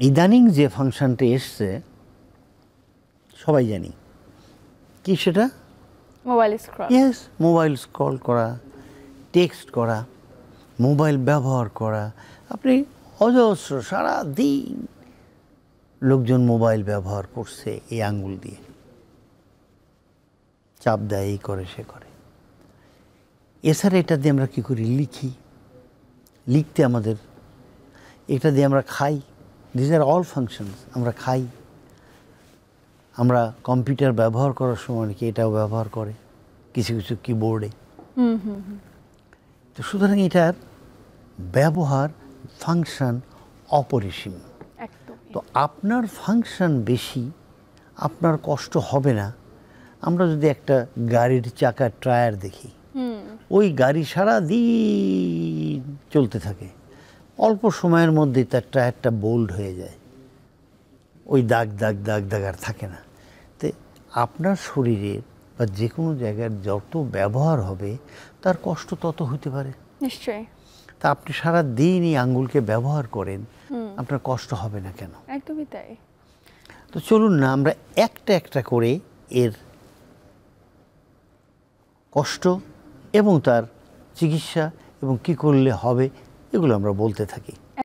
ইদানিং যে ফাংশনটা এসছে সবাই জানি কি সেটা, mobile scroll. Yes, mobile scroll করা, টেক্সট করা, মোবাইল ব্যবহার করা। আপনি অজস্র সারা দিন লোকজন মোবাইল ব্যবহার করছে এই আঙ্গুল দিয়ে, চাপ দেয়, এই করে সে করে। এছাড়া এটা দিয়ে আমরা কী করি, লিখি, লিখতে আমাদের, এটা দিয়ে আমরা খাই, দিস আর অল ফাংশনস। আমরা খাই, আমরা কম্পিউটার ব্যবহার করার সময় নাকি এটাও ব্যবহার করে কিছু কিছু কিবোর্ডে। তো সুতরাং এটার ব্যবহার ফাংশন অপরিসীম। তো আপনার ফাংশন বেশি, আপনার কষ্ট হবে না। আমরা যদি একটা গাড়ির চাকার টায়ার দেখি, ওই গাড়ি সারা দিন চলতে থাকে, অল্প সময়ের মধ্যে তার টায়ারটা বোল্ড হয়ে যায়, ওই দাগ দাগ দাগ দাগ আর থাকে না। তো আপনার শরীরের বা যে কোনো জায়গার যত ব্যবহার হবে তার কষ্ট তত হতে পারে নিশ্চয়ই। তা আপনি সারা দিন এই আঙ্গুলকে ব্যবহার করেন, আপনার কষ্ট হবে না কেন? একদমই তাই। তো চলুন না আমরা একটা একটা করে এর কষ্ট এবং তার চিকিৎসা এবং কি করলে হবে এগুলো আমরা বলতে থাকি।